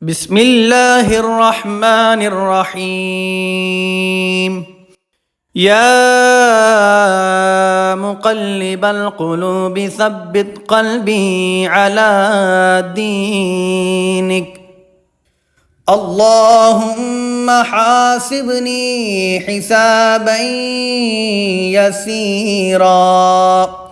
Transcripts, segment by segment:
بسم الله الرحمن الرحيم. يا مقلب القلوب ثبت قلبي على دينك. اللهم حاسبني حسابا يسيرا.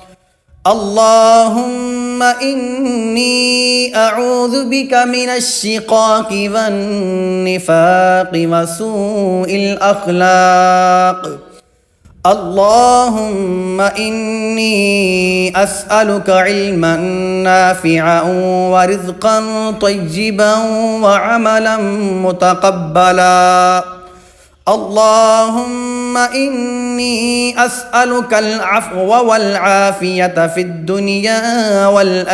اللهم إني أعوذ بك من الشقاق والنفاق وسوء الأخلاق. اللهم إني أسألك علما نافعا ورزقا طيبا وعملا متقبلا. اللهم إني أسألك العفو والعافية في الدنيا والآخرة.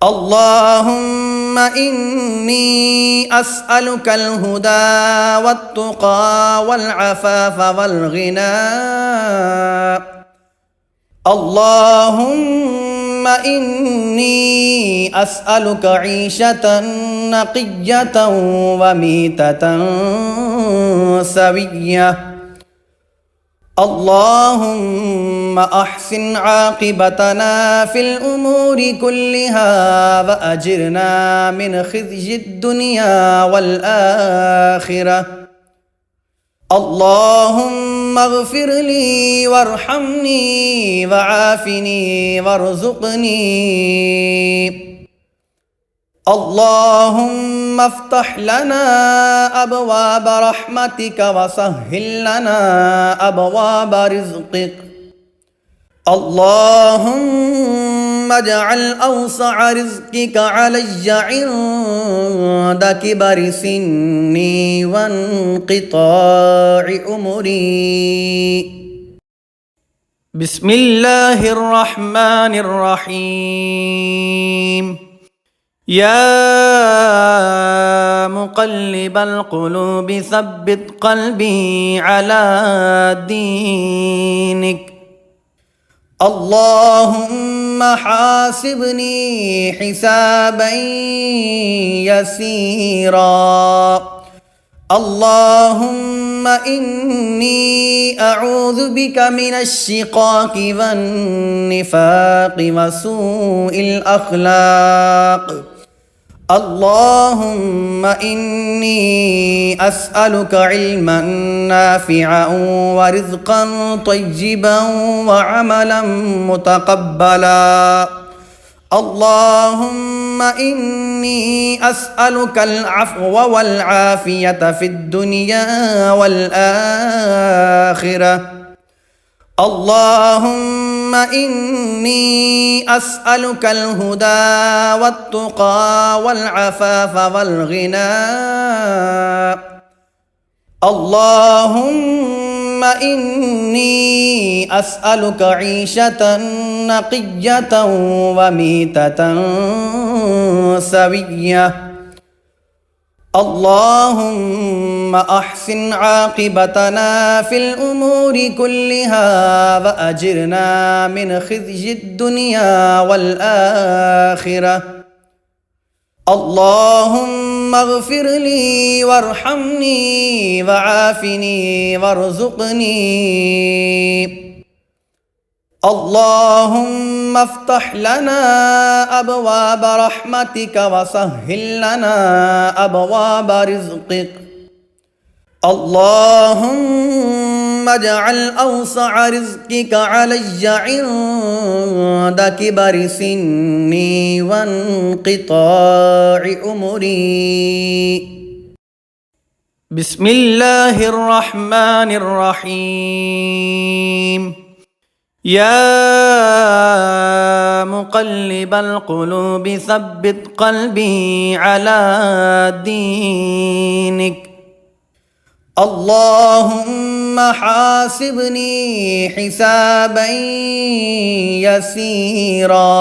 اللهم إني أسألك الهدى والتقى والعفاف والغنى. اللهم إني أسألك عيشة نقية وميتة سوية. اللهم أحسن عاقبتنا في الأمور كلها وأجرنا من خزي الدنيا والآخرة. اللهم اغفر لي وارحمني وعافني وارزقني. اللهم افتح لنا أبواب رحمتك وسهل لنا أبواب رزقك. اللهم اجعل أوسع رزقك علي عند كبر سني وانقطاع عمري. بسم الله الرحمن الرحيم. يا مقلب القلوب ثبت قلبي على دينك. اللهم حاسبني حسابا يسيرا. اللهم إني أعوذ بك من الشقاق والنفاق وسوء الأخلاق. اللهم إني أسألك علما نافعا ورزقا طيبا وعملا متقبلا. اللهم إني أسألك العفو والعافية في الدنيا والآخرة. اللهم إني أسألك الهدى والتقى والعفاف والغنى. اللهم إني أسألك عيشة نقية وميتة سوية. اللهم أحسن عاقبتنا في الأمور كلها وأجرنا من خزي الدنيا والآخرة. اللهم اغفر لي وارحمني وعافني وارزقني. اللهم افتح لنا أبواب رحمتك وسهل لنا أبواب رزقك. اللهم اجعل أوسع رزقك علي عند كبر سني وانقطاع عمري. بسم الله الرحمن الرحيم. يا مقلب القلوب ثبت قلبي على دينك. اللهم حاسبني حسابا يسيرا.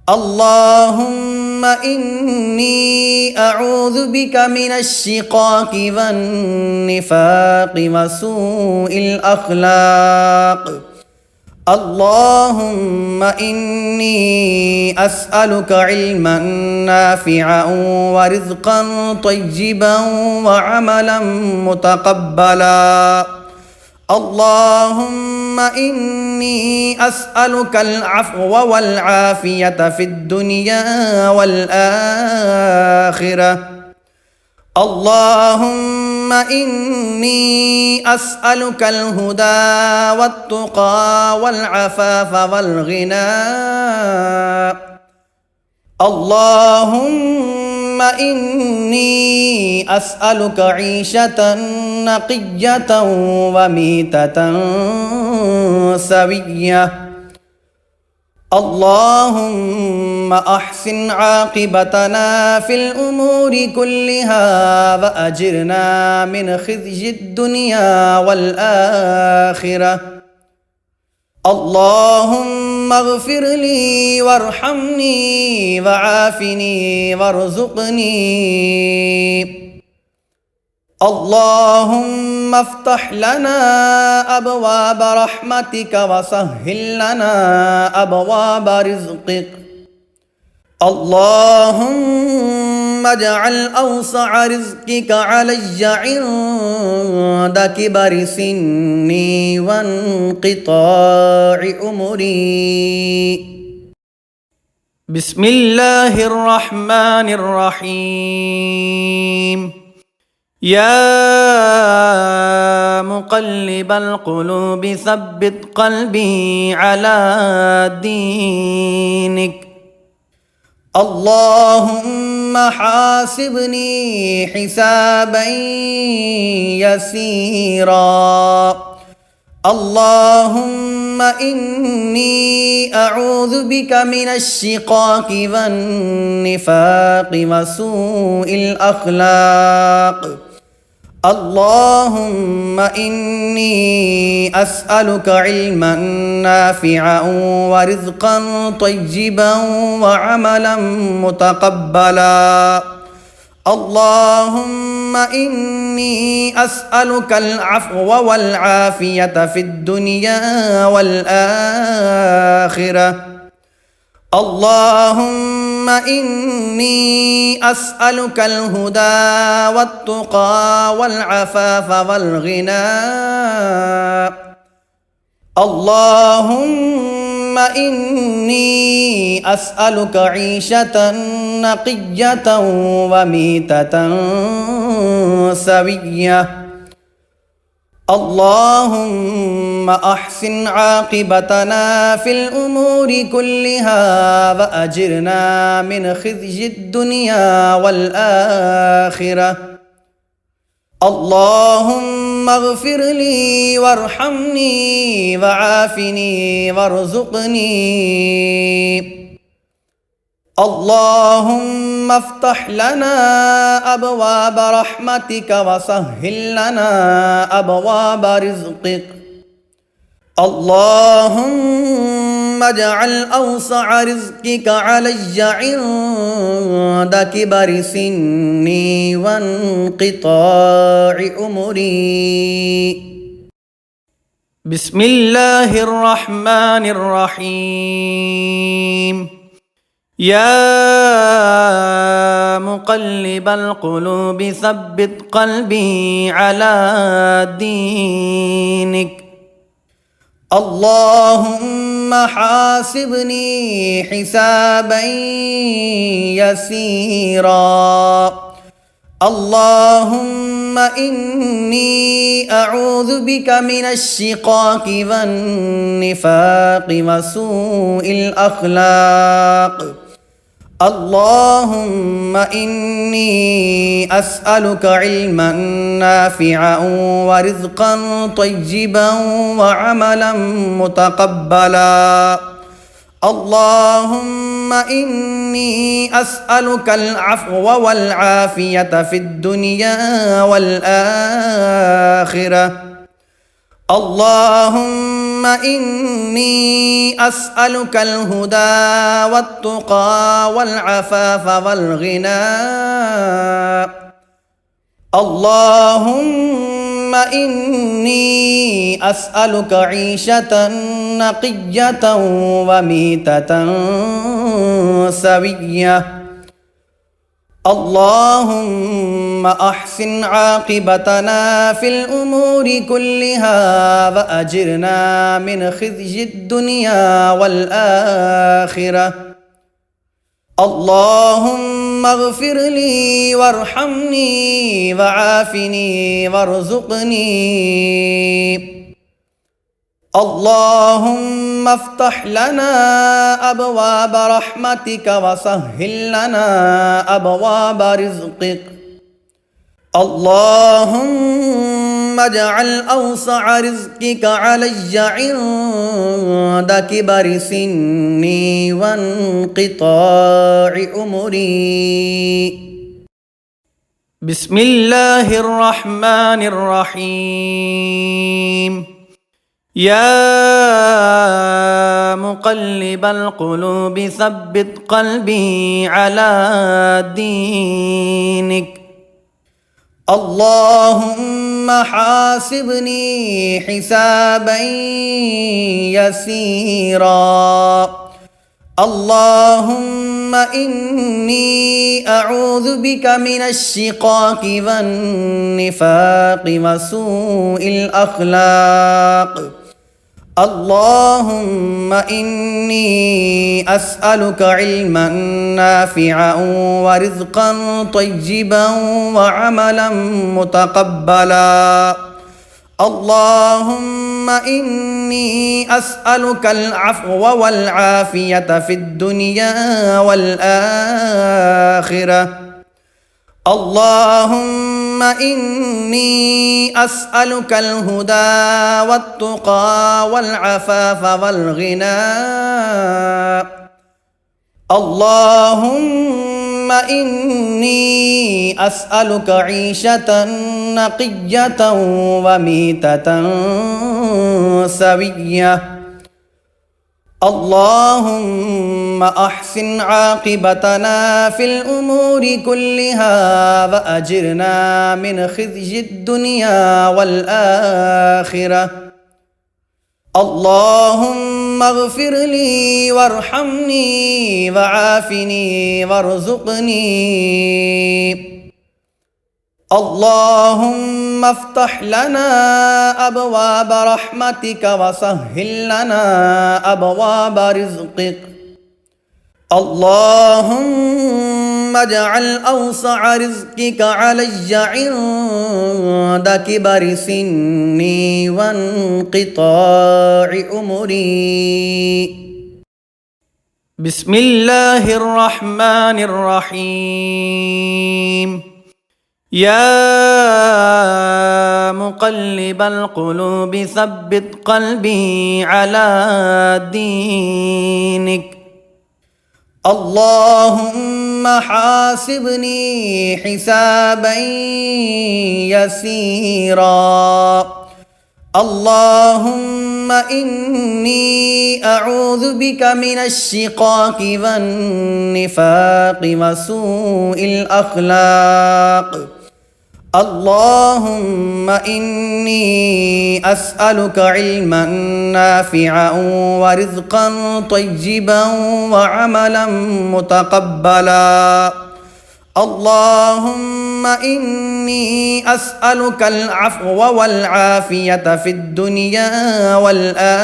اللهم إني أعوذ بك من الشقاق والنفاق وسوء الأخلاق. اللهم إني أسألك علما نافعا ورزقا طيبا وعملا متقبلا. اللهم إني أسألك العفو والعافية في الدنيا والآخرة. اللهم إني أسألك الهدى والتقى والعفاف والغنى. اللهم إني أسألك عيشة نقية وميتة سوية. اللهم أحسن عاقبتنا في الأمور كلها وأجرنا من خزي الدنيا والآخرة. اللهم اغفر لي وارحمني وعافني وارزقني. اللهم افتح لنا أبواب رحمتك وسهل لنا أبواب رزقك. اللهم اجعل أوسع رزقك علي عند كبر سني وانقطاع عمري. بسم الله الرحمن الرحيم. يا مقلب القلوب ثبت قلبي على دينك. اللهم حاسبني حسابا يسيرا. اللهم إني أعوذ بك من الشقاق والنفاق وسوء الأخلاق. اللهم إني أسألك علما نافعا ورزقا طيبا وعملا متقبلا. اللهم إني أسألك العفو والعافية في الدنيا والآخرة. اللهم إني أسألك الهدى والتقى والعفاف والغنى. اللهم إني أسألك عيشة نقية وميتة سوية. اللهم أحسن عاقبتنا في الأمور كلها وأجرنا من خزي الدنيا والآخرة. اللهم اغفر لي وارحمني وعافني وارزقني. اللهم افتح لنا أبواب رحمتك وسهل لنا أبواب رزقك. اللهم اجعل أوسع رزقك علي عند كبر سني وانقطاع عمري. بسم الله الرحمن الرحيم. يا مقلب القلوب ثبت قلبي على دينك. اللهم حاسبني حسابا يسيرا. اللهم إني أعوذ بك من الشقاق والنفاق وسوء الأخلاق. اللهم إني أسألك علما نافعا ورزقا طيبا وعملا متقبلا. اللهم إني أسألك العفو والعافية في الدنيا والآخرة. اللهم إني أسألك الهدى والتقى والعفاف والغنى. اللهم إني أسألك عيشة نقية وميتة سوية. اللهم أحسن عاقبتنا في الأمور كلها وأجرنا من خزي الدنيا والآخرة. اللهم اغفر لي وارحمني وعافني وارزقني. اللهم افتح لنا أبواب رحمتك وسهل لنا أبواب رزقك. اللهم اجعل أوسع رزقك علي عند كبر سني وانقطاع عمري. بسم الله الرحمن الرحيم. يا مقلب القلوب ثبت قلبي على دينك. اللهم حاسبني حسابا يسيرا. اللهم إني أعوذ بك من الشقاق والنفاق وسوء الأخلاق. اللهم إني أسألك علما نافعا ورزقا طيبا وعملا متقبلا. اللهم إني أسألك العفو والعافية في الدنيا والآخرة. اللهم إني أسألك الهدى والتقى والعفاف والغنى. اللهم إني أسألك عيشة نقية وميتة سوية. اللهم أحسن عاقبتنا في الأمور كلها وأجرنا من خزي الدنيا والآخرة. اللهم اغفر لي وارحمني وعافني وارزقني. اللهم افتح لنا أبواب رحمتك وسهل لنا أبواب رزقك. اللهم اجعل أوسع رزقك علي عند كبر سني وانقطاع عمري. بسم الله الرحمن الرحيم. يا مقلب القلوب ثبت قلبي على دينك. اللهم حاسبني حسابا يسيرا. اللهم إني أعوذ بك من الشقاق والنفاق وسوء الأخلاق. اللهم إني أسألك علما نافعا ورزقا طيبا وعملا متقبلا. اللهم إني أسألك العفو والعافية في الدنيا والآخرة.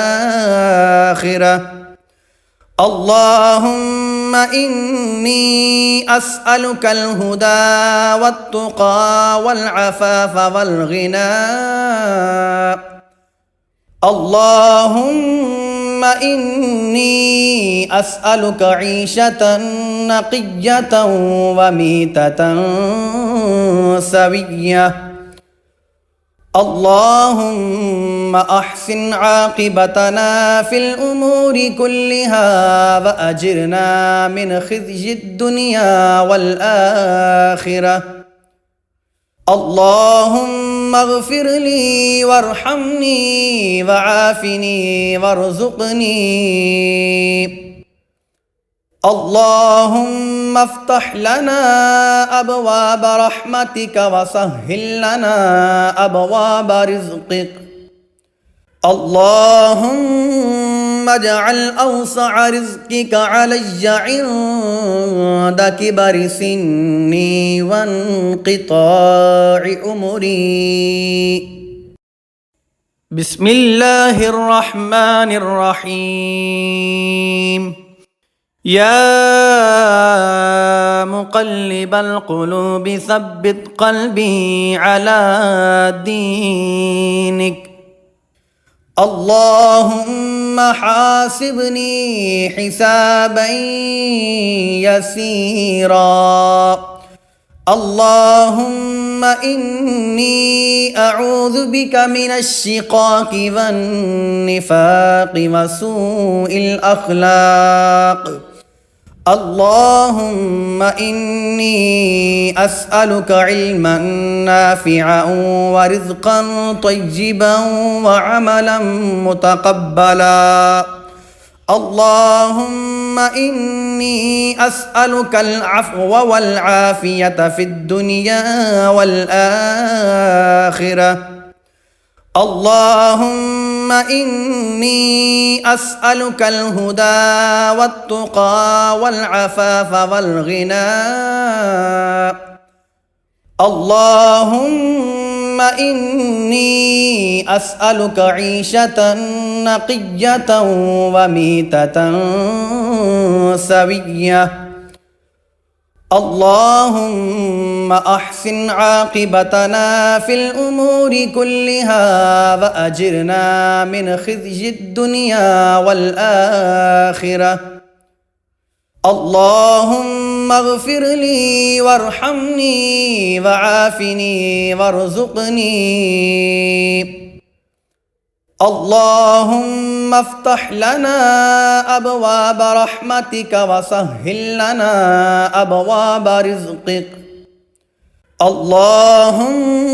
اللهم إني أسألك الهدى والتقى والعفاف والغنى. اللهم إني أسألك عيشة نقية وميتة سوية. اللهم أحسن عاقبتنا في الأمور كلها وأجرنا من خزي الدنيا والآخرة. اللهم اغفر لي وارحمني وعافني وارزقني. اللهم افتح لنا أبواب رحمتك وسهل لنا أبواب رزقك. اللهم اجعل أوسع رزقك علي عند كبر سني وانقطاع عمري. بسم الله الرحمن الرحيم. يا مقلب القلوب ثبت قلبي على دينك. اللهم حاسبني حسابا يسيرا. اللهم إني أعوذ بك من الشقاق والنفاق وسوء الأخلاق. اللهم إني أسألك علما نافعا ورزقا طيبا وعملا متقبلا. اللهم إني أسألك العفو والعافية في الدنيا والآخرة. اللهم إني أسألك الهدى والتقى والعفاف والغنى. اللهم إني أسألك عيشة نقية وميتة سوية. اللهم أحسن عاقبتنا في الأمور كلها وأجرنا من خزي الدنيا والآخرة. اللهم اغفر لي وارحمني وعافني وارزقني. اللهم افتح لنا أبواب رحمتك وسهل لنا أبواب رزقك. اللهم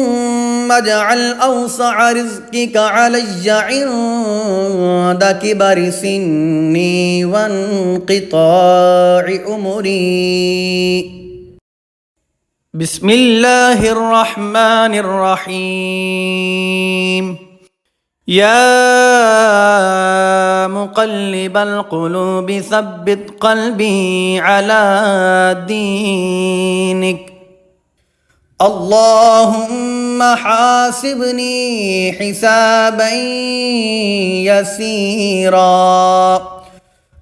اجعل أوسع رزقك علي عند كبر سني وانقطاع عمري. بسم الله الرحمن الرحيم. يا مقلب القلوب ثبت قلبي على دينك. اللهم حاسبني حسابا يسيرا.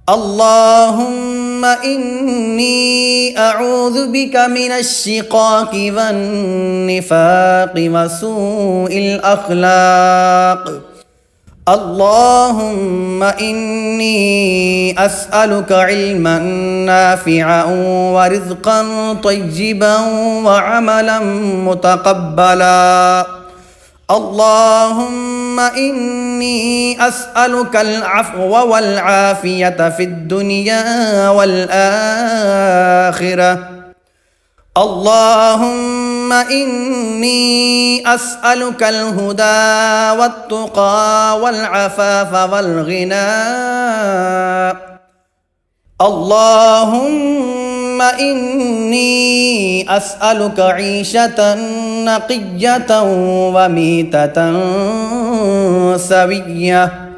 اللهم إني أعوذ بك من الشقاق والنفاق وسوء الأخلاق. اللهم إني أسألك علما نافعا ورزقا طيبا وعملا متقبلا. اللهم إني أسألك العفو والعافية في الدنيا والآخرة. اللهم إني أسألك الهدى والتقى والعفاف والغنى. اللهم إني أسألك عيشة نقية وميتة سوية.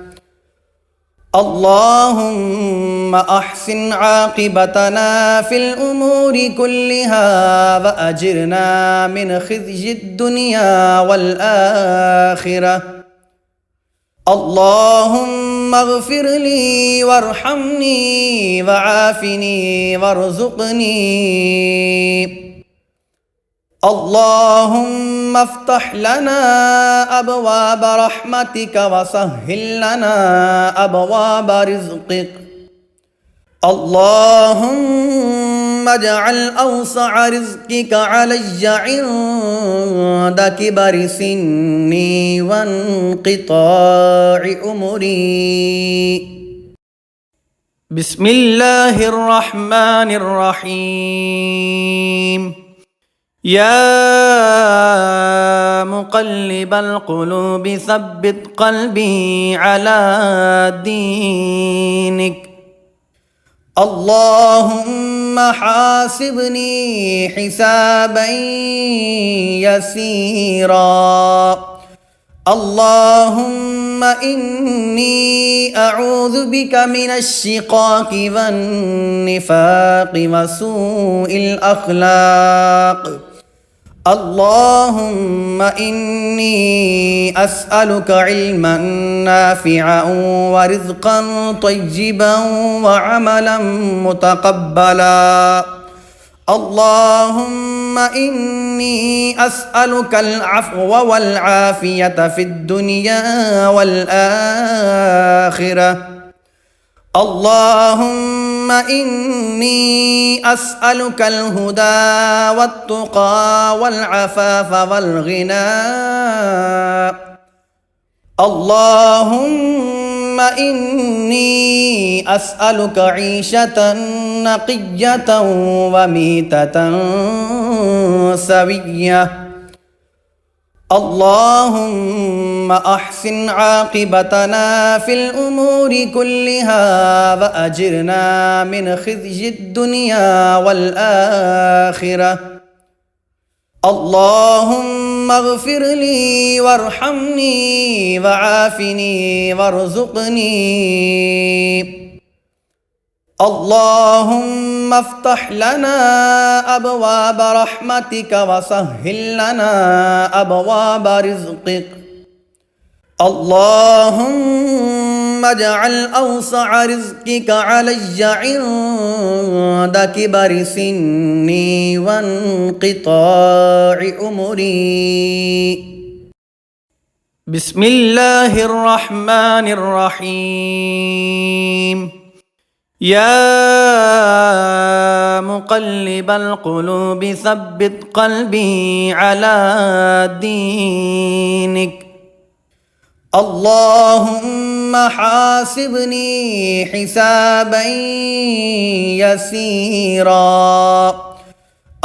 اللهم أحسن عاقبتنا في الأمور كلها وأجرنا من خزي الدنيا والآخرة. اللهم اغفر لي وارحمني وعافني وارزقني. اللهم افتح لنا أبواب رحمتك وسهل لنا أبواب رزقك. اللهم اجعل أوسع رزقك علي عند كبر سني وانقطاع عمري. بسم الله الرحمن الرحيم. يا مقلب القلوب ثبت قلبي على دينك. اللهم حاسبني حسابا يسيرا اللهم إني أعوذ بك من الشقاق والنفاق وسوء الأخلاق اللهم إني أسألك علما نافعا ورزقا طيبا وعملا متقبلا اللهم إني أسألك العفو والعافية في الدنيا والآخرة اللهم إني أسألك الهدى والتقى والعفاف والغنى اللهم إني أسألك عيشة نقية وميتة سوية اللهم أحسن عاقبتنا في الأمور كلها وأجرنا من خزي الدنيا والآخرة اللهم اغفر لي وارحمني وعافني وارزقني اللهم افتح لنا أبواب رحمتك وسهل لنا أبواب رزقك اللهم اجعل أوسع رزقك علي عند كبر سني وانقطاع عمري بسم الله الرحمن الرحيم يا مقلب القلوب ثبت قلبي على دينك اللهم حاسبني حسابا يسيرا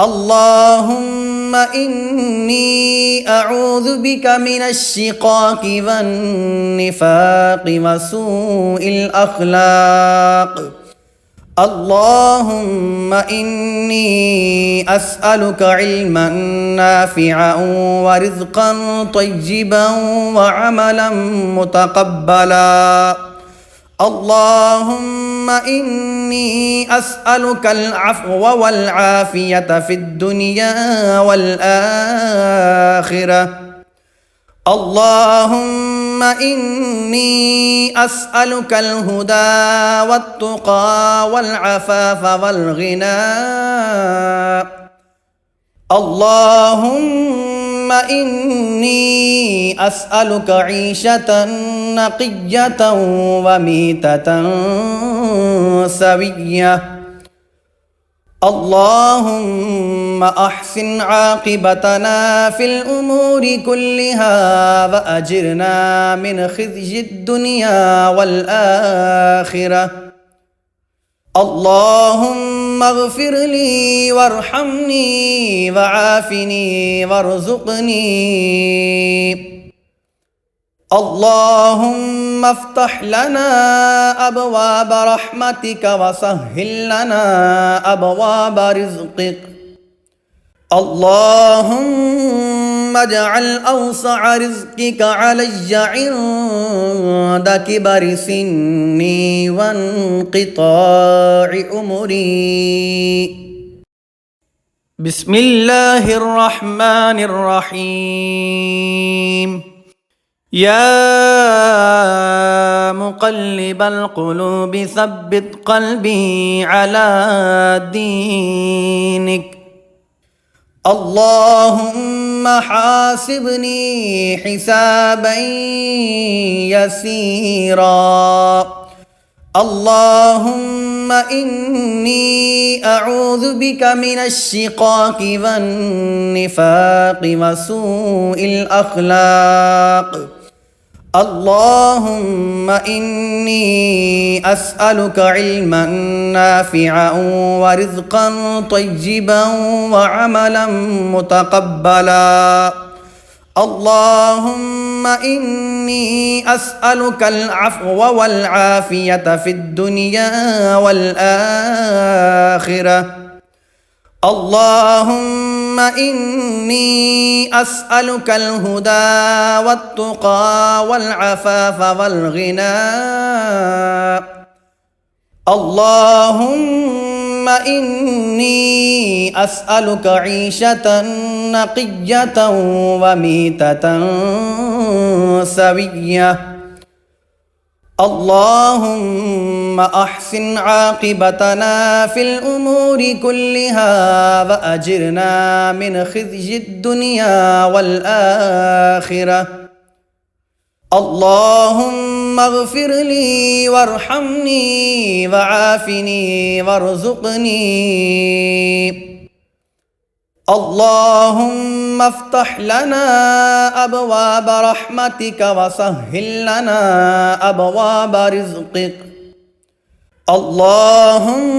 اللهم إني أعوذ بك من الشقاق والنفاق وسوء الأخلاق اللهم إني أسألك علما نافعا ورزقا طيبا وعملا متقبلا اللهم إني أسألك العفو والعافية في الدنيا والآخرة اللهم إني أسألك الهدى والتقى والعفاف والغنى اللهم إني أسألك عيشة نقية وميتة سوية اللهم أحسن عاقبتنا في الأمور كلها وأجرنا من خزي الدنيا والآخرة اللهم اغفر لي وارحمني وعافني وارزقني اللهم افتح لنا أبواب رحمتك وسهل لنا أبواب رزقك اللهم اجعل أوسع رزقك علي عند كبر سني وانقطاع عمري بسم الله الرحمن الرحيم يا مقلب القلوب ثبت قلبي على دينك اللهم حاسبني حسابا يسيرا اللهم إني أعوذ بك من الشقاق والنفاق وسوء الأخلاق اللهم إني أسألك علما نافعا ورزقا طيبا وعملا متقبلا اللهم إني أسألك العفو والعافية في الدنيا والآخرة اللهم إني أسألك الهدى والتقى والعفاف والغنى اللهم إني أسألك عيشة نقية وميتة سوية اللهم أحسن عاقبتنا في الأمور كلها وأجرنا من خزي الدنيا والآخرة اللهم اغفر لي وارحمني وعافني وارزقني اللهم افتح لنا أبواب رحمتك وسهل لنا أبواب رزقك اللهم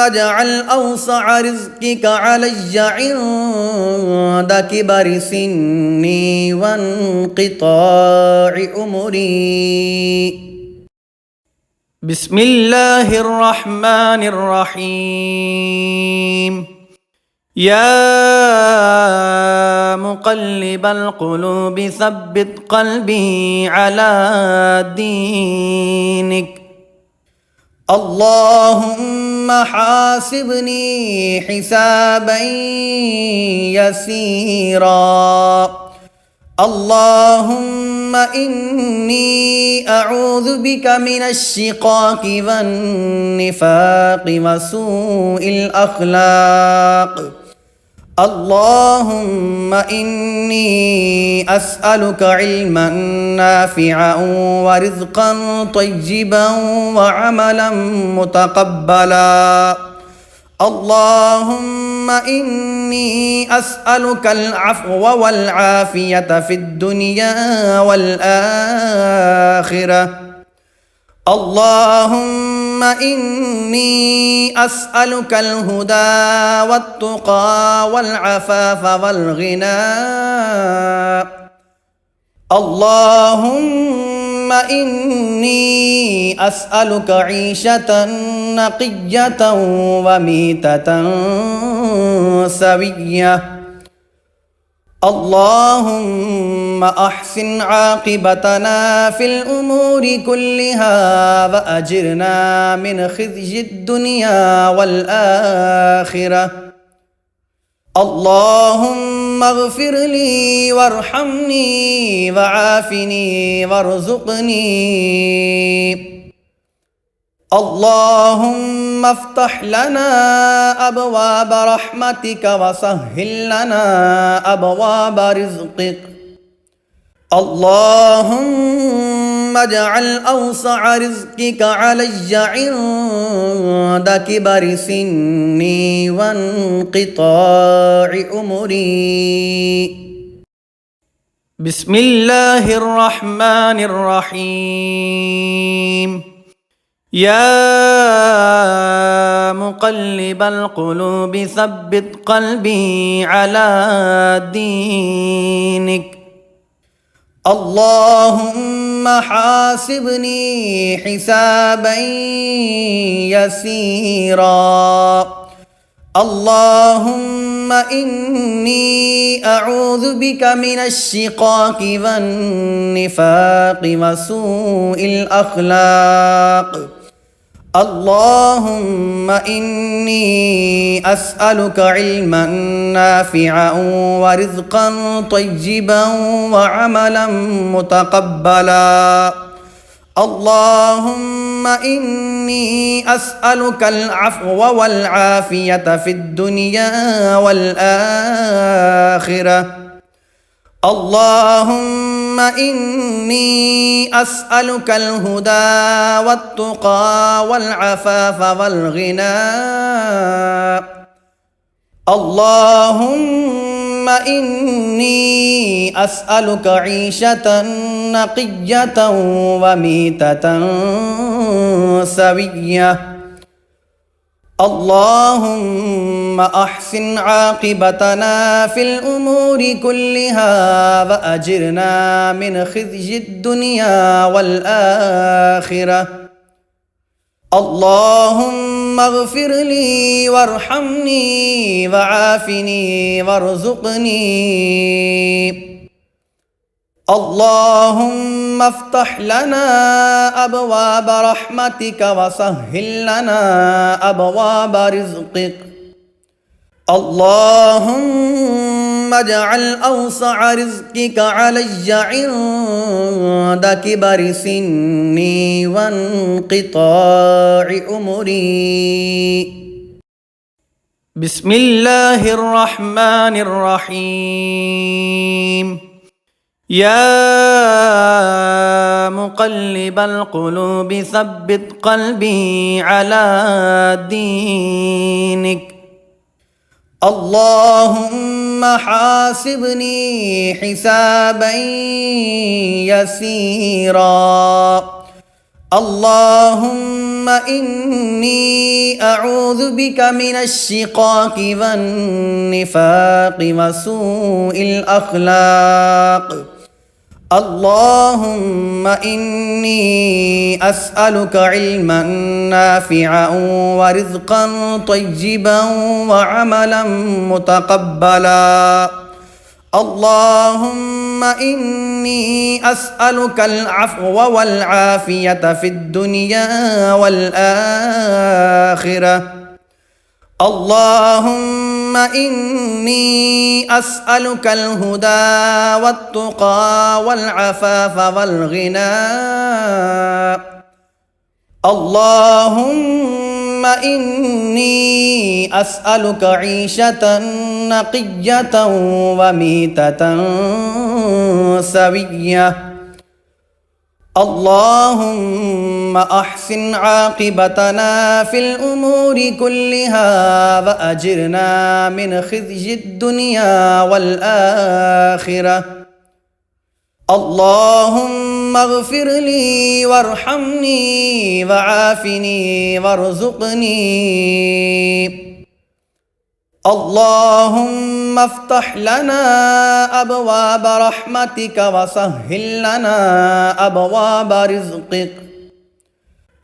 اجعل أوسع رزقك علي عند كبر سني وانقطاع عمري بسم الله الرحمن الرحيم يا مقلب القلوب ثبت قلبي على دينك اللهم حاسبني حسابا يسيرا اللهم إني أعوذ بك من الشقاق والنفاق وسوء الأخلاق اللهم إني أسألك علما نافعا ورزقا طيبا وعملا متقبلا اللهم إني أسألك العفو والعافية في الدنيا والآخرة اللهم إني أسألك الهدى والتقى والعفاف والغنى اللهم إني أسألك عيشة نقية وميتة سوية اللهم أحسن عاقبتنا في الأمور كلها وأجرنا من خزي الدنيا والآخرة اللهم اغفر لي وارحمني وعافني وارزقني اللهم افتح لنا أبواب رحمتك وسهل لنا أبواب رزقك اللهم اجعل أوسع رزقك علي عند كبر سني وانقطاع عمري بسم الله الرحمن الرحيم يا مقلب القلوب ثبت قلبي على دينك اللهم حاسبني حسابا يسيرا اللهم إني أعوذ بك من الشقاق والنفاق وسوء الأخلاق اللهم إني أسألك علما نافعا ورزقا طيبا وعملا متقبلا اللهم إني أسألك العفو والعافية في الدنيا والآخرة اللهم إني أسألك الهدى والتقى والعفاف والغنى اللهم إني أسألك عيشة نقية وميتة سوية اللهم أحسن عاقبتنا في الأمور كلها وأجرنا من خزي الدنيا والآخرة. اللهم اغفر لي وارحمني وعافني وارزقني. اللهم افتح لنا أبواب رحمتك وسهل لنا أبواب رزقك. اللهم اجعل أوسع رزقك علي عند كبر سني وانقطاع أمري. بسم الله الرحمن الرحيم. يا مقلب القلوب ثبت قلبي على دينك. اللهم حاسبني حسابا يسيرا. اللهم إني أعوذ بك من الشقاق والنفاق وسوء الأخلاق. اللهم إني أسألك علما نافعا ورزقا طيبا وعملا متقبلا. اللهم إني أسألك العفو والعافية في الدنيا والآخرة. اللهم إني أسألك الهدى والتقى والعفاف والغنى. اللهم إني أسألك عيشة نقية وميتة سوية. اللهم أحسن عاقبتنا في الأمور كلها وأجرنا من خزي الدنيا والآخرة. اللهم اغفر لي وارحمني وعافني وارزقني. اللهم افتح لنا أبواب رحمتك وسهل لنا أبواب رزقك.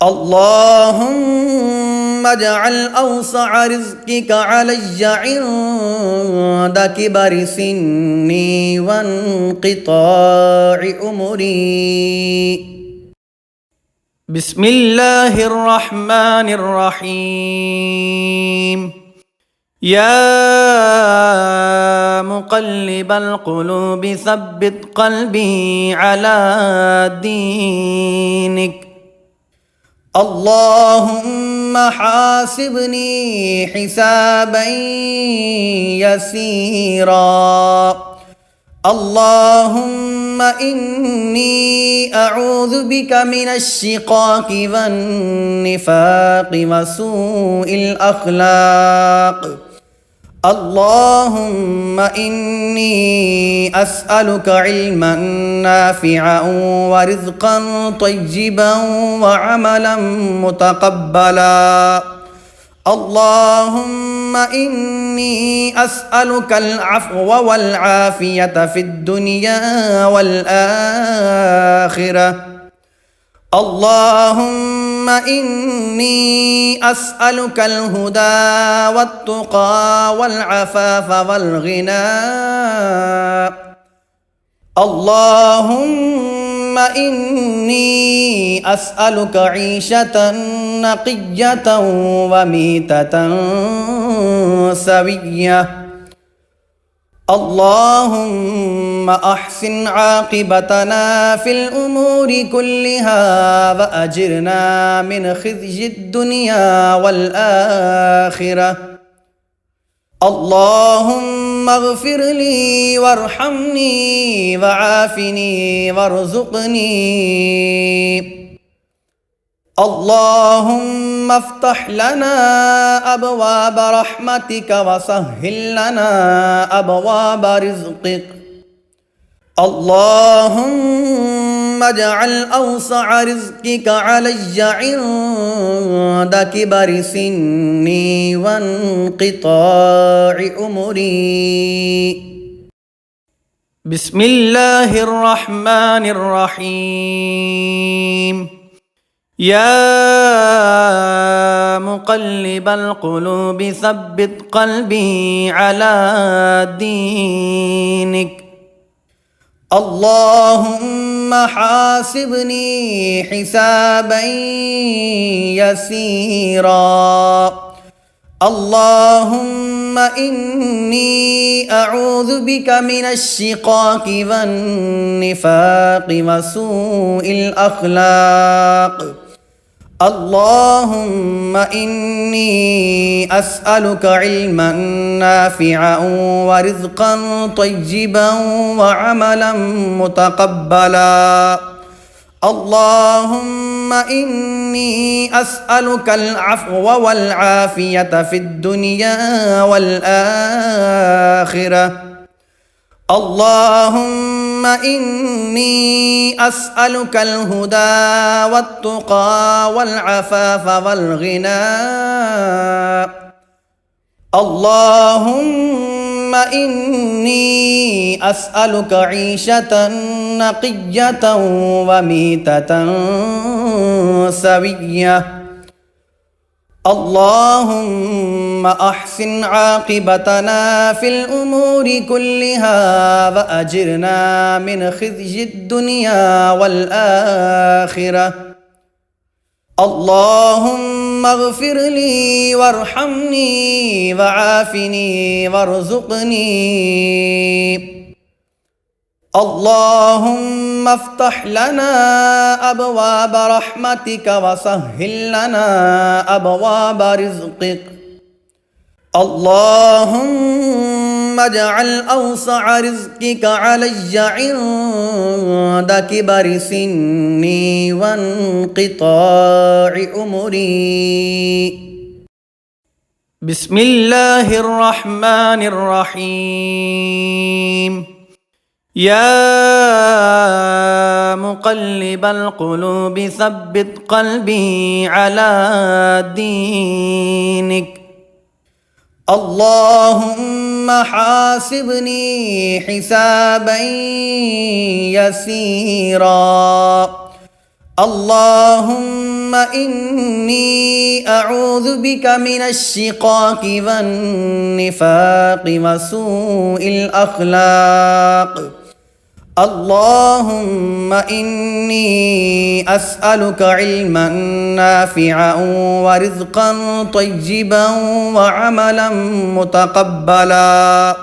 اللهم اجعل أوسع رزقك علي عند كبر سني وانقطاع أمري. بسم الله الرحمن الرحيم. يا مقلب القلوب ثبت قلبي على دينك. اللهم حاسبني حسابا يسيرا. اللهم إني أعوذ بك من الشقاق والنفاق وسوء الأخلاق. اللهم إني أسألك علما نافعا ورزقا طيبا وعملا متقبلا. اللهم إني أسألك العفو والعافية في الدنيا والآخرة. اللهم إني أسألك الهدى والتقى والعفاف والغنى. اللهم إني أسألك عيشة نقية وميتة سوية. اللهم أحسن عاقبتنا في الأمور كلها وأجرنا من خزي الدنيا والآخرة. اللهم اغفر لي وارحمني وعافني وارزقني. اللهم افتح لنا أبواب رحمتك وسهل لنا أبواب رزقك. اللهم اجعل أوسع رزقك علي عند كبر سني وانقطاع عمري. بسم الله الرحمن الرحيم. يا مقلب القلوب ثبت قلبي على دينك. اللهم حاسبني حسابا يسيرا. اللهم إني أعوذ بك من الشقاق والنفاق وسوء الأخلاق. اللهم إني أسألك علما نافعا ورزقا طيبا وعملا متقبلا. اللهم إني أسألك العفو والعافية في الدنيا والآخرة. اللهم إني أسألك الهدى والتقى والعفاف والغنى. اللهم إني أسألك عيشة نقية وميتة سوية. اللهم أحسن عاقبتنا في الأمور كلها وأجرنا من خزي الدنيا والآخرة. اللهم اغفر لي وارحمني وعافني وارزقني. اللهم افتح لنا أبواب رحمتك وسهل لنا أبواب رزقك. اللهم اجعل أوسع رزقك علي عند كبر سني وانقطاع عمري. بسم الله الرحمن الرحيم. يا مقلب القلوب ثبت قلبي على دينك. اللهم حاسبني حسابا يسيرا. اللهم إني أعوذ بك من الشقاق والنفاق وسوء الأخلاق. اللهم إني أسألك علما نافعا ورزقا طيبا وعملا متقبلا.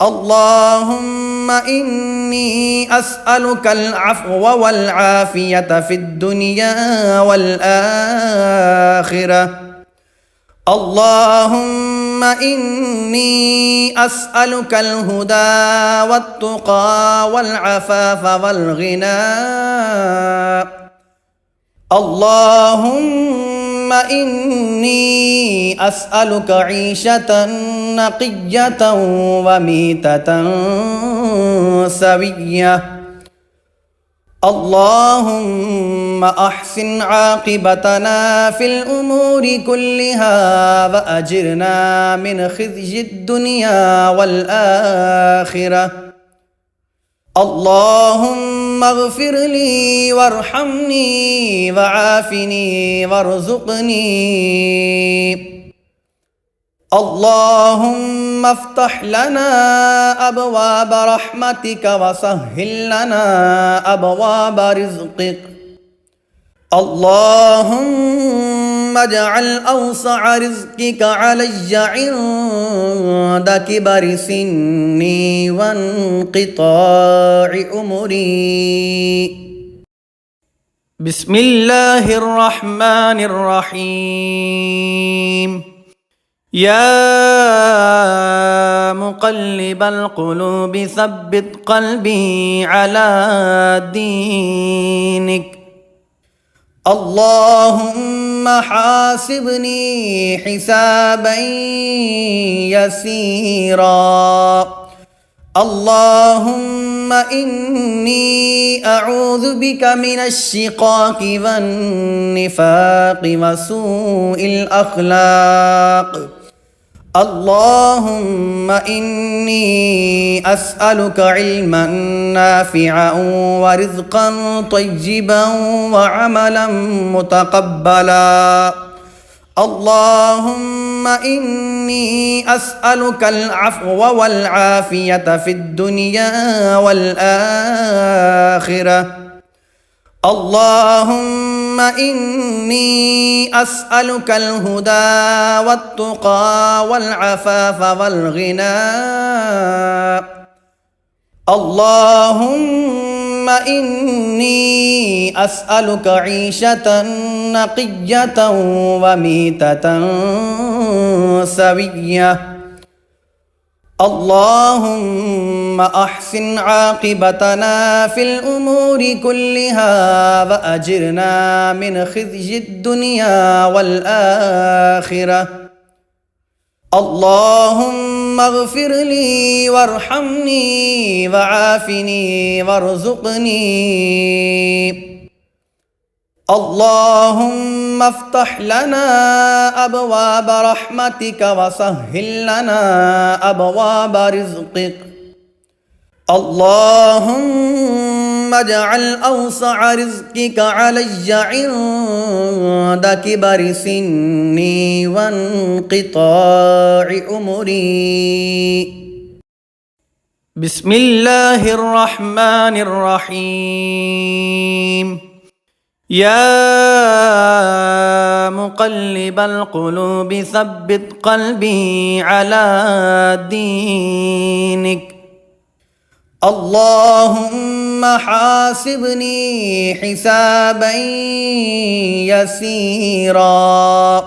اللهم إني أسألك العفو والعافية في الدنيا والآخرة. اللهم إني أسألك الهدى والتقى والعفاف والغنى. اللهم إني أسألك عيشة نقية وميتة سوية. اللهم أحسن عاقبتنا في الأمور كلها وأجرنا من خزي الدنيا والآخرة. اللهم اغفر لي وارحمني وعافني وارزقني. اللهم افتح لنا أبواب رحمتك وسهل لنا أبواب رزقك. اللهم اجعل أوسع رزقك علي عند كبر سني وانقطاع عمري. بسم الله الرحمن الرحيم. يا مقلب القلوب ثبت قلبي على دينك. اللهم حاسبني حسابا يسيرا. اللهم إني أعوذ بك من الشقاق والنفاق وسوء الأخلاق اللهم إني أسألك علما نافعا ورزقا طيبا وعملا متقبلا اللهم إني أسألك العفو والعافية في الدنيا والآخرة اللهم إني أسألك الهدى والتقى والعفاف والغنى اللهم إني أسألك عيشة نقية وميتة سوية اللهم أحسن عاقبتنا في الأمور كلها وأجرنا من خزي الدنيا والآخرة اللهم اغفر لي وارحمني وعافني وارزقني اللهم افتح لنا أبواب رحمتك وسهل لنا أبواب رزقك اللهم اجعل أوسع رزقك علي عند كبر سني وانقطاع عمري بسم الله الرحمن الرحيم يا مقلب القلوب ثبت قلبي على دينك اللهم حاسبني حسابا يسيرا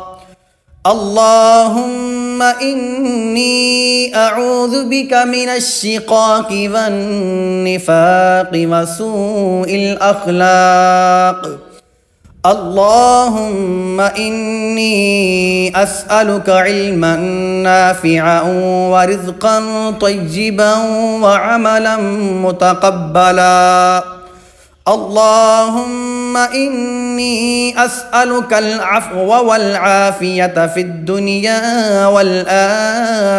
اللهم إني أعوذ بك من الشقاق والنفاق وسوء الأخلاق اللهم إني أسألك علما نافعا ورزقا طيبا وعملا متقبلا اللهم إني أسألك العفو والعافية في الدنيا والآخرة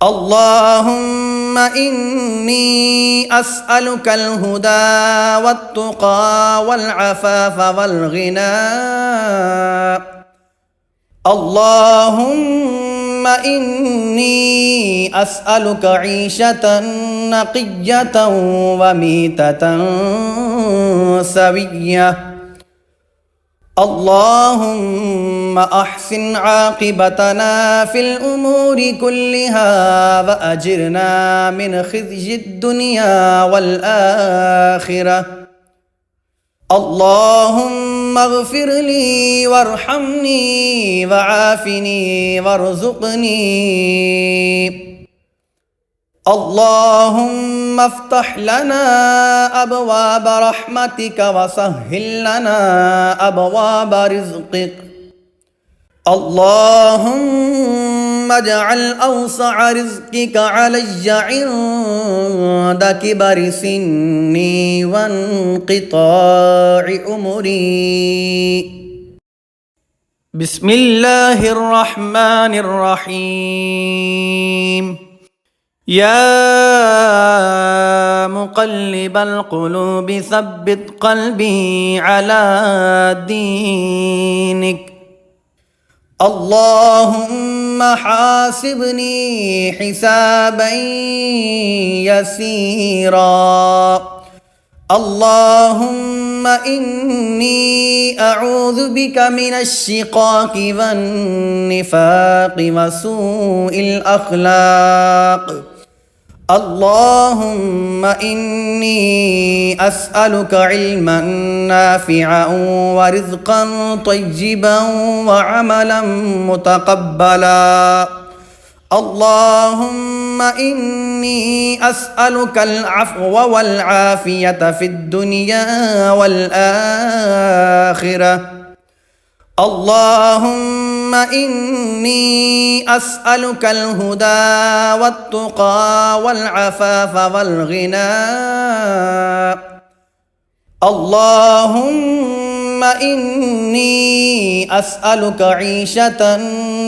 اللهم إني أسألك الهدى والتقى والعفاف والغنى اللهم إني أسألك عيشة نقية وميتة سوية اللهم أحسن عاقبتنا في الأمور كلها وأجرنا من خزي الدنيا والآخرة اللهم اغفر لي وارحمني وعافني وارزقني اللهم افتح لنا أبواب رحمتك وسهل لنا أبواب رزقك اللهم اجعل أوسع رزقك علي عند كبر سني وانقطاع عمري بسم الله الرحمن الرحيم يا مقلب القلوب ثبت قلبي على دينك اللهم حاسبني حسابا يسيرا اللهم إني أعوذ بك من الشقاق والنفاق وسوء الأخلاق اللهم إني أسألك علما نافعا ورزقا طيبا وعملا متقبلا اللهم إني أسألك العفو والعافية في الدنيا والآخرة اللهم إني أسألك الهدى والتقى والعفاف والغنى. اللهم إني أسألك عيشة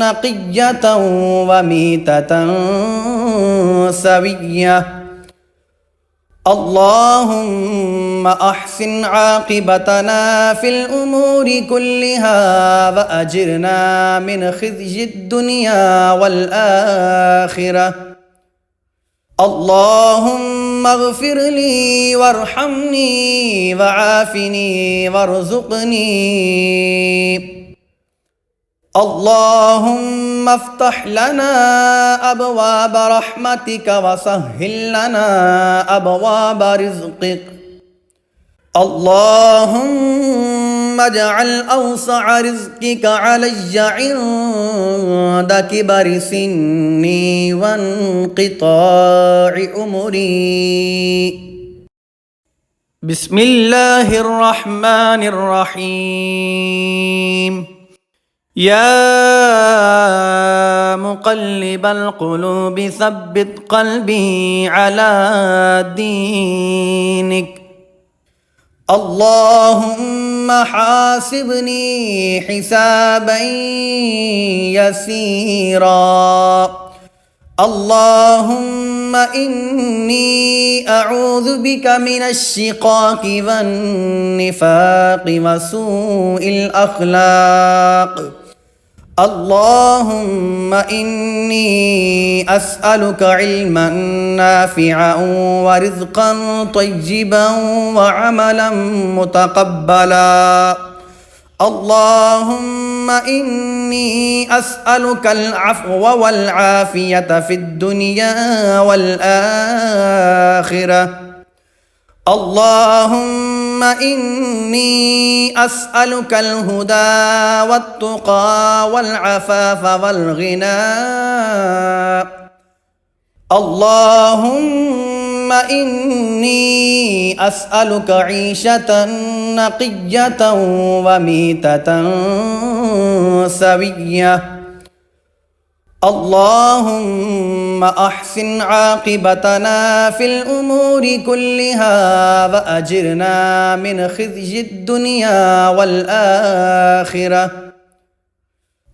نقية وميتة سوية. اللهم أحسن عاقبتنا في الأمور كلها وأجرنا من خزي الدنيا والآخرة. اللهم اغفر لي وارحمني وعافني وارزقني. اللهم افتح لنا أبواب رحمتك وسهل لنا أبواب رزقك. اللهم اجعل أوسع رزقك علي عند كبر سني وانقطاع عمري. بسم الله الرحمن الرحيم. يا مقلب القلوب ثبت قلبي على دينك. اللهم حاسبني حسابا يسيرا. اللهم إني أعوذ بك من الشقاق والنفاق وسوء الأخلاق. اللهم إني أسألك علما نافعا ورزقا طيبا وعملا متقبلا. اللهم إني أسألك العفو والعافية في الدنيا والآخرة. اللهم إني أسألك الهدى والتقى والعفاف والغنى. اللهم إني أسألك عيشة نقية وميتة سوية. اللهم أحسن عاقبتنا في الأمور كلها وأجرنا من خزي الدنيا والآخرة.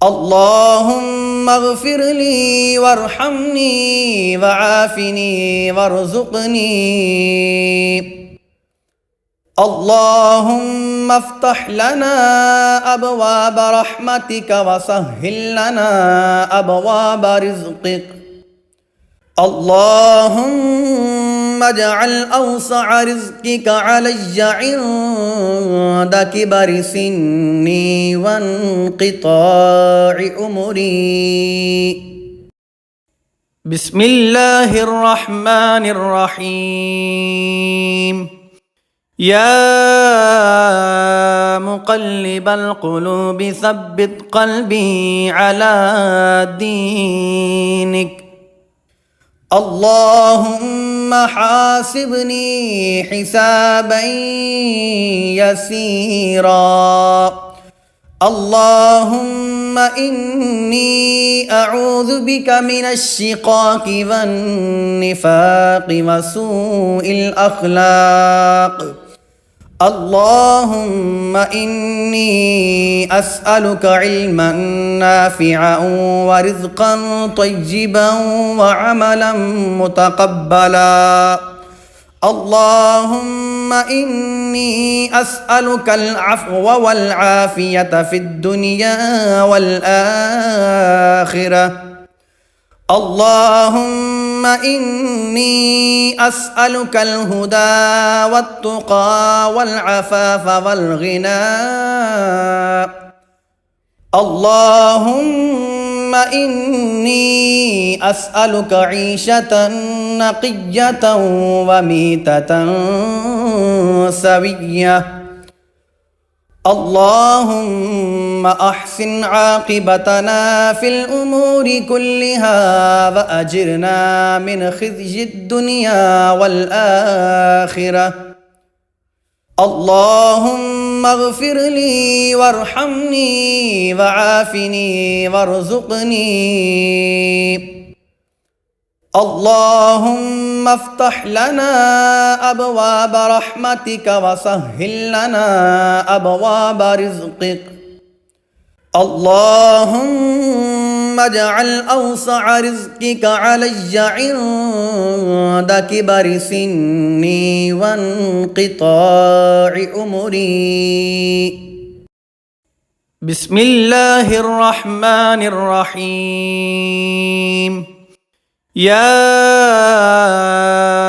اللهم اغفر لي وارحمني وعافني وارزقني. اللهم افتح لنا أبواب رحمتك وسهل لنا أبواب رزقك. اللهم اجعل أوسع رزقك علي عند كبر سني وانقطاع عمري. بسم الله الرحمن الرحيم. يا مقلب القلوب ثبت قلبي على دينك. اللهم حاسبني حسابا يسيرا. اللهم إني أعوذ بك من الشقاق والنفاق وسوء الأخلاق. اللهم إني أسألك علما نافعا ورزقا طيبا وعملا متقبلا. اللهم إني أسألك العفو والعافية في الدنيا والآخرة. اللهم إني أسألك الهدى والتقى والعفاف والغنى. اللهم إني أسألك عيشة نقية وميتة سوية. اللهم أحسن عاقبتنا في الأمور كلها وأجرنا من خزي الدنيا والآخرة. اللهم اغفر لي وارحمني وعافني وارزقني. اللهم افتح لنا أبواب رحمتك وسهل لنا أبواب رزقك. اللهم اجعل أوسع رزقك علي عند كبر سني وانقطاع أمري. بسم الله الرحمن الرحيم. يا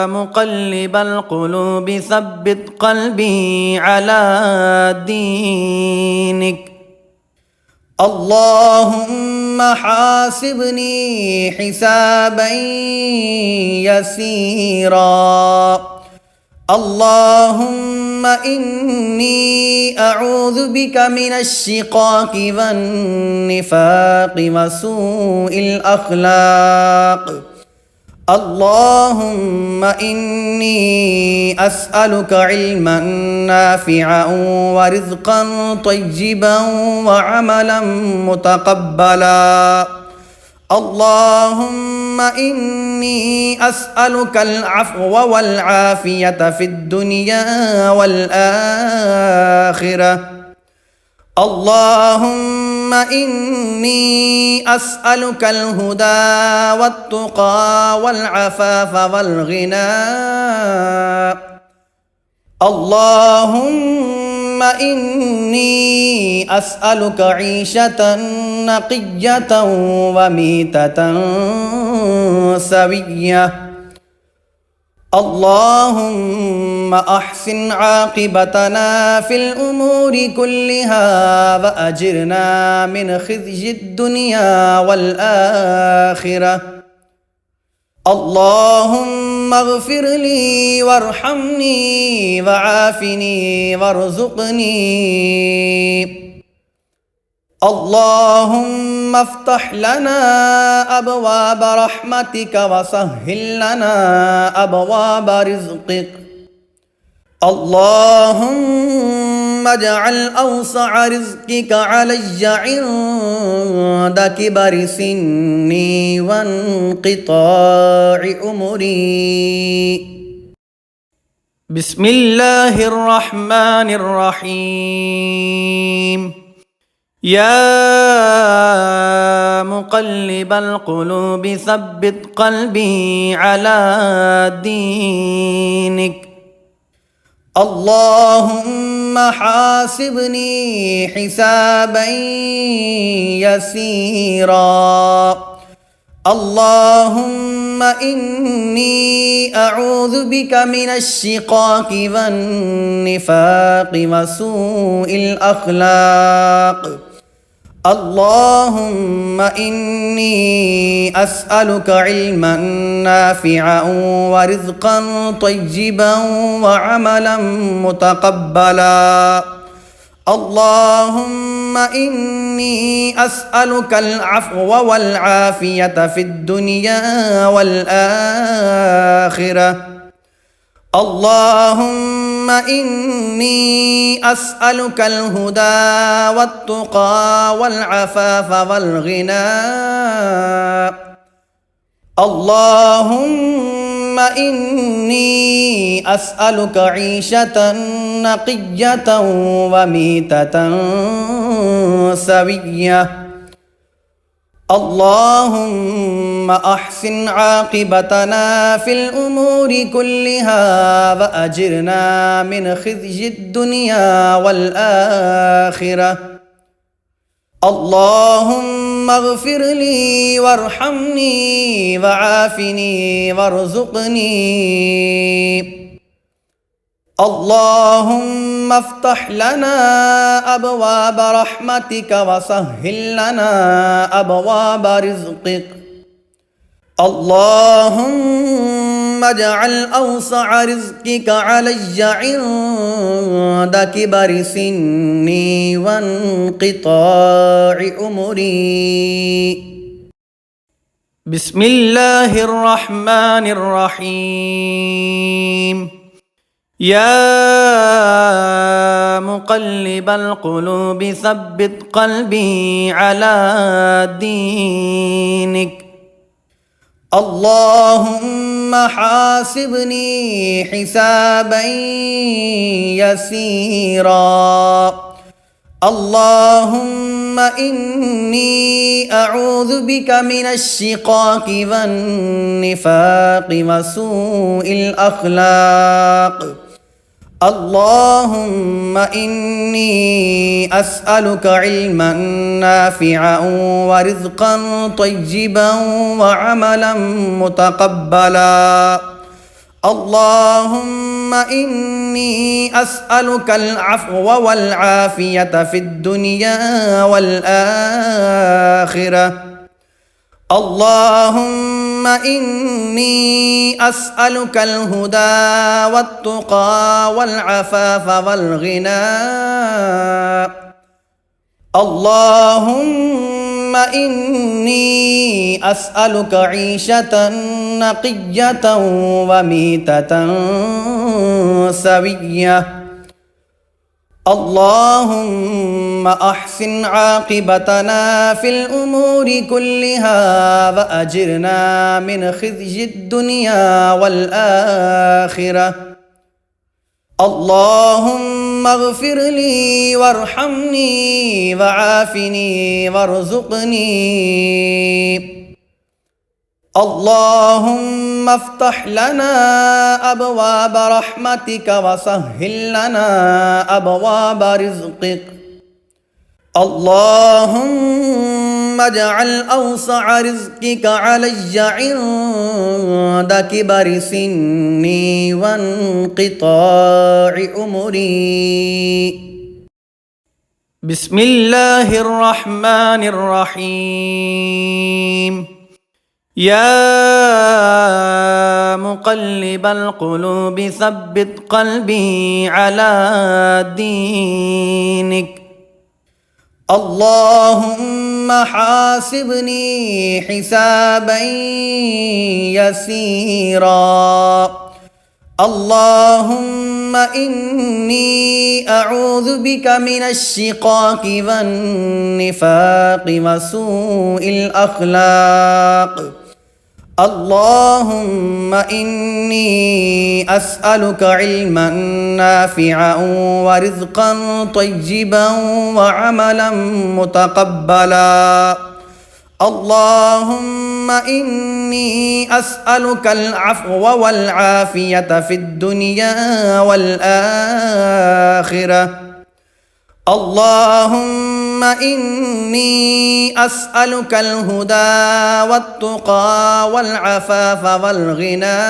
مقلب القلوب ثبت قلبي على دينك. اللهم حاسبني حسابا يسيرا. اللهم إني أعوذ بك من الشقاق والنفاق وسوء الأخلاق. اللهم إني أسألك علما نافعا ورزقا طيبا وعملا متقبلا. اللهم إني أسألك العفو والعافية في الدنيا والآخرة. اللهم إني أسألك الهدى والتقى والعفاف والغنى. اللهم إني أسألك عيشة نقية وميتة سوية. اللهم أحسن عاقبتنا في الأمور كلها وأجرنا من خزي الدنيا والآخرة. اللهم اغفر لي وارحمني وعافني وارزقني. اللهم افتح لنا أبواب رحمتك وسهل لنا أبواب رزقك. اللهم اجعل أوسع رزقك علي عند كبر سني وانقطاع أمري. بسم الله الرحمن الرحيم. يا مقلب القلوب ثبت قلبي على دينك. اللهم حاسبني حسابا يسيرا. اللهم إني أعوذ بك من الشقاق والنفاق وسوء الأخلاق. اللهم إني أسألك علما نافعا ورزقا طيبا وعملا متقبلا. اللهم إني أسألك العفو والعافية في الدنيا والآخرة. اللهم إني أسألك الهدى والتقى والعفاف والغنى. اللهم إني أسألك عيشة نقية وميتة سوية. اللهم أحسن عاقبتنا في الأمور كلها وأجرنا من خزي الدنيا والآخرة. اللهم اغفر لي وارحمني وعافني وارزقني. اللهم افتح لنا أبواب رحمتك وسهل لنا أبواب رزقك. اللهم اجعل أوسع رزقك علي عند كبر سني وانقطاع أمري. بسم الله الرحمن الرحيم. يا مقلب القلوب ثبت قلبي على دينك. اللهم حاسبني حسابا يسيرا. اللهم إني أعوذ بك من الشقاق والنفاق وسوء الأخلاق. اللهم إني أسألك علما نافعا ورزقا طيبا وعملا متقبلا. اللهم إني أسألك العفو والعافية في الدنيا والآخرة. اللهم إني أسألك الهدى والتقى والعفاف والغنى. اللهم إني أسألك عيشة نقية وميتة سوية. اللهم أحسن عاقبتنا في الأمور كلها وأجرنا من خزي الدنيا والآخرة. اللهم اغفر لي وارحمني وعافني وارزقني. اللهم افتح لنا أبواب رحمتك وسهل لنا أبواب رزقك. اللهم اجعل أوسع رزقك علي عند كبر سني وانقطاع عمري. بسم الله الرحمن الرحيم. يا مقلب القلوب ثبت قلبي على دينك. اللهم حاسبني حسابا يسيرا. اللهم إني أعوذ بك من الشقاق والنفاق وسوء الأخلاق. اللهم إني أسألك علما نافعا ورزقا طيبا وعملا متقبلا. اللهم إني أسألك العفو والعافية في الدنيا والآخرة. اللهم إني أسألك الهدى والتقى والعفاف والغنى.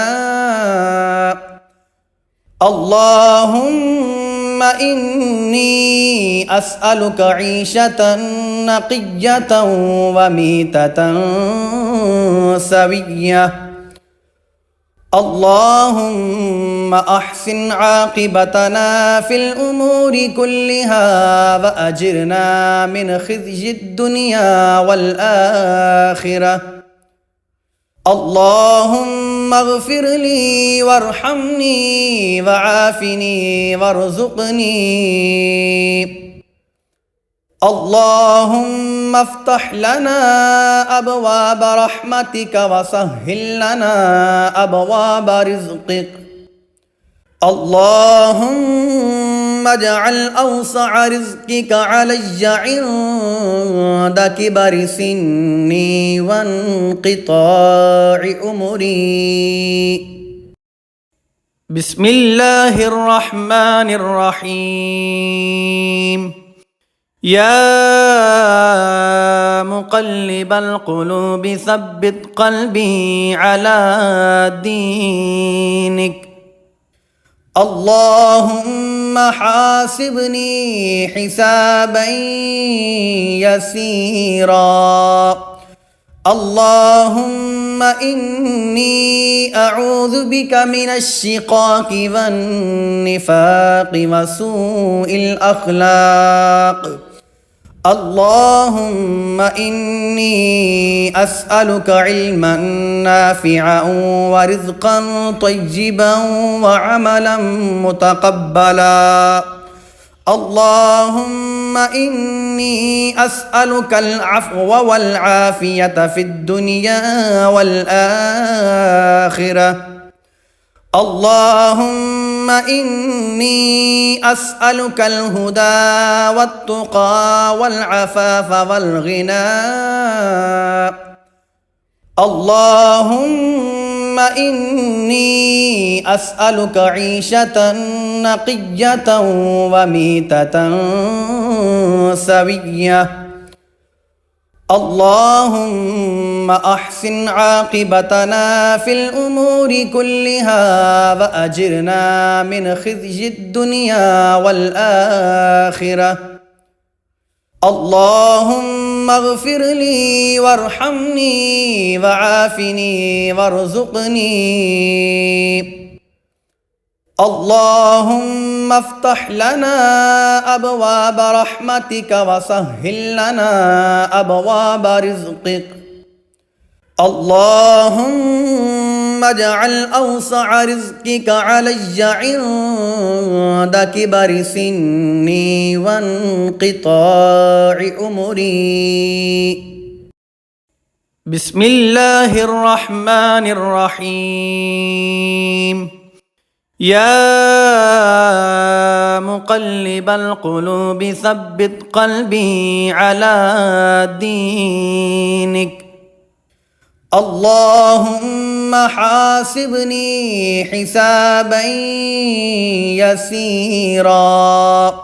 اللهم إني أسألك عيشة نقية وميتة سوية. اللهم أحسن عاقبتنا في الأمور كلها وأجرنا من خزي الدنيا والآخرة. اللهم اغفر لي وارحمني وعافني وارزقني. اللهم افتح لنا أبواب رحمتك وسهل لنا أبواب رزقك. اللهم اجعل أوسع رزقك علي عند كبر سني وانقطاع عمري. بسم الله الرحمن الرحيم. يا مقلب القلوب ثبت قلبي على دينك. اللهم حاسبني حسابا يسيرا. اللهم إني أعوذ بك من الشقاق والنفاق وسوء الأخلاق. اللهم إني أسألك علما نافعا ورزقا طيبا وعملا متقبلا. اللهم إني أسألك العفو والعافية في الدنيا والآخرة. اللهم إني أسألك الهدى والتقى والعفاف والغنى. اللهم إني أسألك عيشة نقية وميتة سوية. اللهم أحسن عاقبتنا في الأمور كلها وأجرنا من خزي الدنيا والآخرة. اللهم اغفر لي وارحمني وعافني وارزقني. اللهم افتح لنا أبواب رحمتك وسهل لنا أبواب رزقك. اللهم اجعل أوسع رزقك علي عند كبر سني وانقطاع عمري. بسم الله الرحمن الرحيم. يا مقلب القلوب ثبت قلبي على دينك. اللهم حاسبني حسابا يسيرا.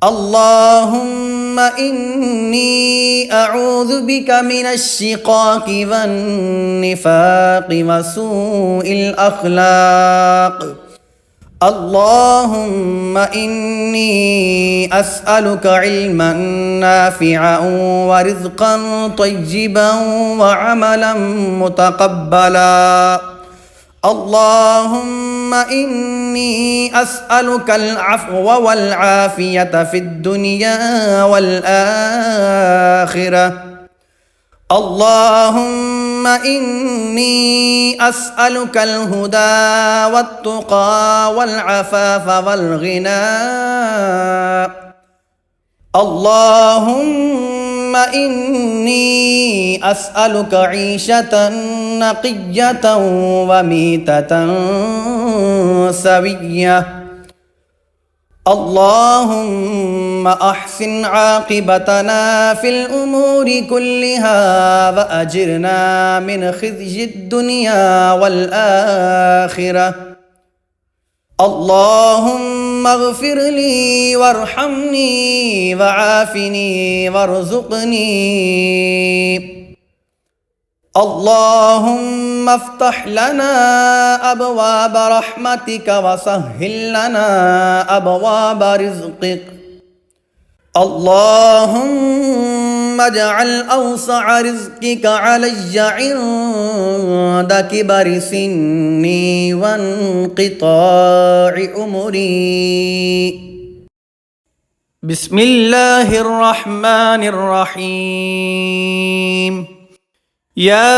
اللهم إني أعوذ بك من الشقاق والنفاق وسوء الأخلاق. اللهم إني أسألك علما نافعا ورزقا طيبا وعملا متقبلا. اللهم إني أسألك العفو والعافية في الدنيا والآخرة. اللهم إني أسألك الهدى والتقى والعفاف والغنى. اللهم إني أسألك عيشة نقية وميتة سوية. اللهم أحسن عاقبتنا في الأمور كلها وأجرنا من خزي الدنيا والآخرة. اللهم اغفر لي وارحمني وعافني وارزقني. اللهم افتح لنا أبواب رحمتك وسهل لنا أبواب رزقك. اللهم اجعل أوسع رزقك علي عند كبر سني وانقطاع عمري. بسم الله الرحمن الرحيم. يا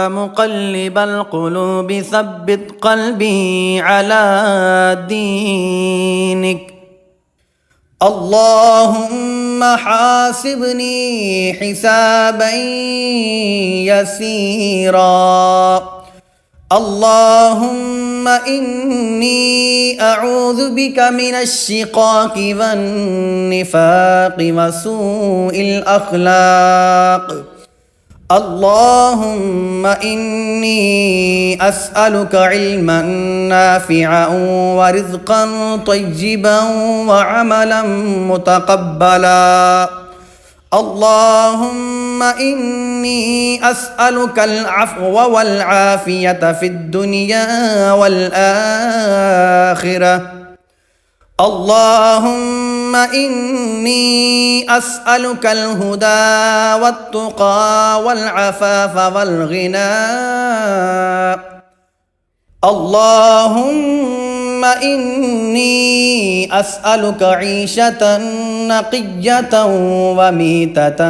مقلب القلوب ثبت قلبي على دينك. اللهم حاسبني حسابا يسيرا. اللهم إني أعوذ بك من الشقاق والنفاق وسوء الأخلاق. اللهم إني أسألك علما نافعا ورزقا طيبا وعملا متقبلا. اللهم إني أسألك العفو والعافية في الدنيا والآخرة. اللهم إني أسألك الهدى والتقى والعفاف والغنى. اللهم إني أسألك عيشة نقية وميتة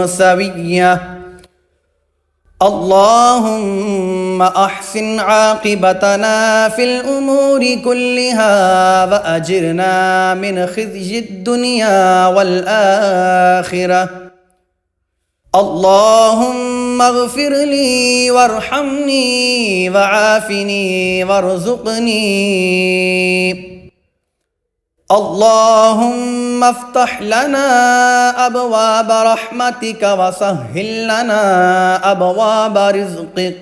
سوية. اللهم أحسن عاقبتنا في الأمور كلها وأجرنا من خزي الدنيا والآخرة. اللهم اغفر لي وارحمني وعافني وارزقني. اللهم افتح لنا أبواب رحمتك وسهل لنا أبواب رزقك.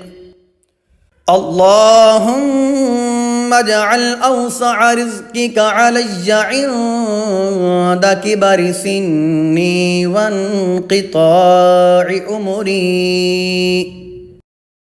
اللهم اجعل أوسع رزقك علي عند كبر سني وانقطاع أمري.